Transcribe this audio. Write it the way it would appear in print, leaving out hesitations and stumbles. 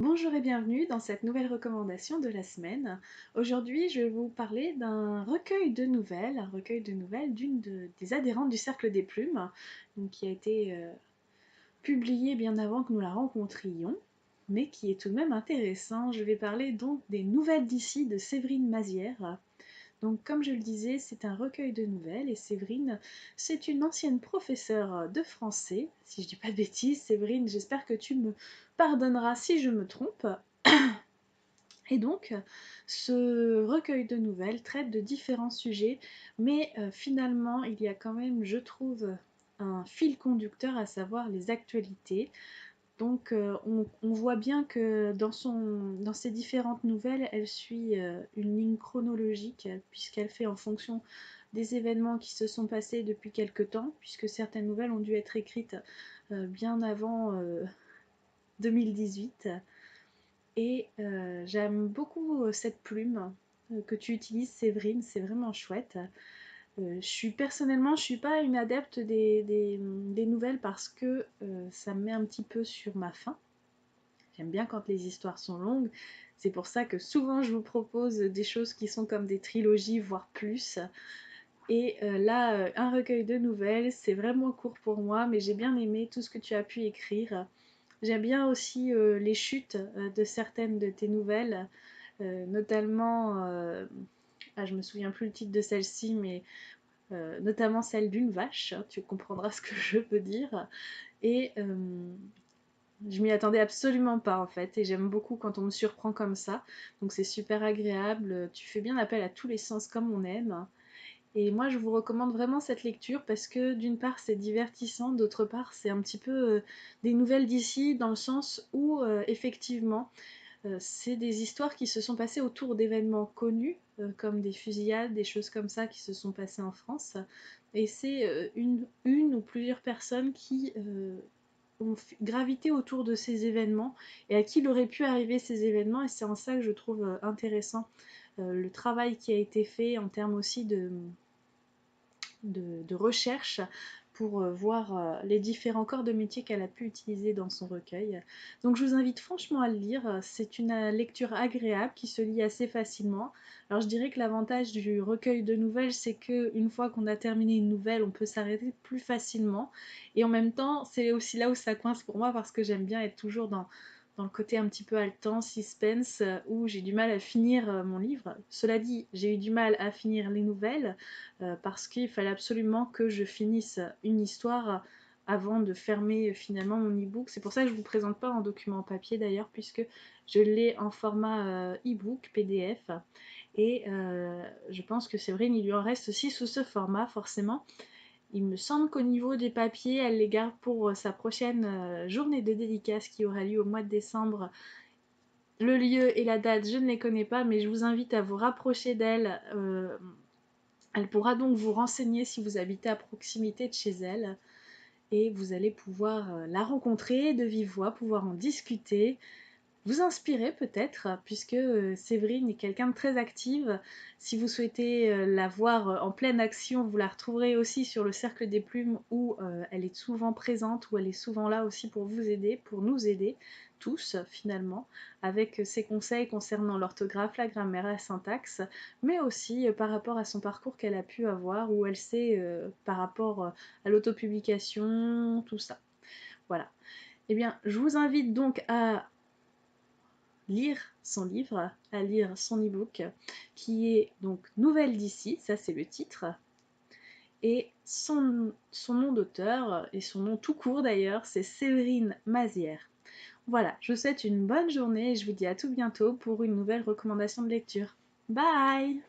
Bonjour et bienvenue dans cette nouvelle recommandation de la semaine. Aujourd'hui, je vais vous parler d'un recueil de nouvelles, des adhérentes du Cercle des Plumes, donc qui a été publié bien avant que nous la rencontrions, mais qui est tout de même intéressant. Je vais parler donc des Nouvelles d'ici de Séverine Mazière. Donc comme je le disais, c'est un recueil de nouvelles et Séverine, c'est une ancienne professeure de français. Si je dis pas de bêtises, Séverine, j'espère que tu me pardonneras si je me trompe. Et donc, ce recueil de nouvelles traite de différents sujets, mais finalement, il y a quand même, je trouve, un fil conducteur, à savoir les actualités. Donc, on voit bien que dans ces différentes nouvelles, elle suit une ligne chronologique, puisqu'elle fait en fonction des événements qui se sont passés depuis quelque temps, puisque certaines nouvelles ont dû être écrites bien avant 2018. Et j'aime beaucoup cette plume que tu utilises, Séverine, c'est vraiment chouette. Je suis pas une adepte des nouvelles parce que ça me met un petit peu sur ma faim. J'aime bien quand les histoires sont longues. C'est pour ça que souvent je vous propose des choses qui sont comme des trilogies, voire plus. Et là, un recueil de nouvelles, c'est vraiment court pour moi, mais j'ai bien aimé tout ce que tu as pu écrire. J'aime bien aussi les chutes de certaines de tes nouvelles, notamment, je me souviens plus le titre de celle-ci, mais notamment celle d'une vache, hein, tu comprendras ce que je veux dire. Et je m'y attendais absolument pas en fait, et j'aime beaucoup quand on me surprend comme ça, donc c'est super agréable, tu fais bien appel à tous les sens comme on aime. Et moi, je vous recommande vraiment cette lecture parce que d'une part, c'est divertissant, d'autre part, c'est un petit peu des nouvelles d'ici, dans le sens où, effectivement, c'est des histoires qui se sont passées autour d'événements connus, comme des fusillades, des choses comme ça qui se sont passées en France. Et c'est une ou plusieurs personnes qui ont gravité autour de ces événements et à qui il aurait pu arriver ces événements. Et c'est en ça que je trouve intéressant le travail qui a été fait en termes aussi de recherche pour voir les différents corps de métier qu'elle a pu utiliser dans son recueil. Donc je vous invite franchement à le lire, c'est une lecture agréable qui se lit assez facilement. Alors je dirais que l'avantage du recueil de nouvelles, c'est qu'une fois qu'on a terminé une nouvelle, on peut s'arrêter plus facilement. Et en même temps, c'est aussi là où ça coince pour moi parce que j'aime bien être toujours dans le côté un petit peu haletant, suspense, où j'ai du mal à finir mon livre. Cela dit, j'ai eu du mal à finir les nouvelles, parce qu'il fallait absolument que je finisse une histoire avant de fermer finalement mon e-book. C'est pour ça que je ne vous présente pas en document papier d'ailleurs, puisque je l'ai en format e-book, PDF. Et je pense que Séverine, il lui en reste aussi sous ce format, forcément. Il me semble qu'au niveau des papiers, elle les garde pour sa prochaine journée de dédicace qui aura lieu au mois de décembre. Le lieu et la date, je ne les connais pas, mais je vous invite à vous rapprocher d'elle. Elle pourra donc vous renseigner si vous habitez à proximité de chez elle, et vous allez pouvoir la rencontrer de vive voix, pouvoir en discuter, vous inspirer peut-être, puisque Séverine est quelqu'un de très active. Si vous souhaitez la voir en pleine action, vous la retrouverez aussi sur le Cercle des Plumes, où elle est souvent présente, où elle est souvent là aussi pour vous aider, pour nous aider tous finalement, avec ses conseils concernant l'orthographe, la grammaire, la syntaxe, mais aussi par rapport à son parcours qu'elle a pu avoir, où elle sait par rapport à l'autopublication, tout ça. Voilà. Eh bien, je vous invite donc à lire son livre, à lire son e-book, qui est donc Nouvelle d'ici, ça c'est le titre, et son nom d'auteur, et son nom tout court d'ailleurs, c'est Séverine Mazière. Voilà, je vous souhaite une bonne journée et je vous dis à tout bientôt pour une nouvelle recommandation de lecture. Bye!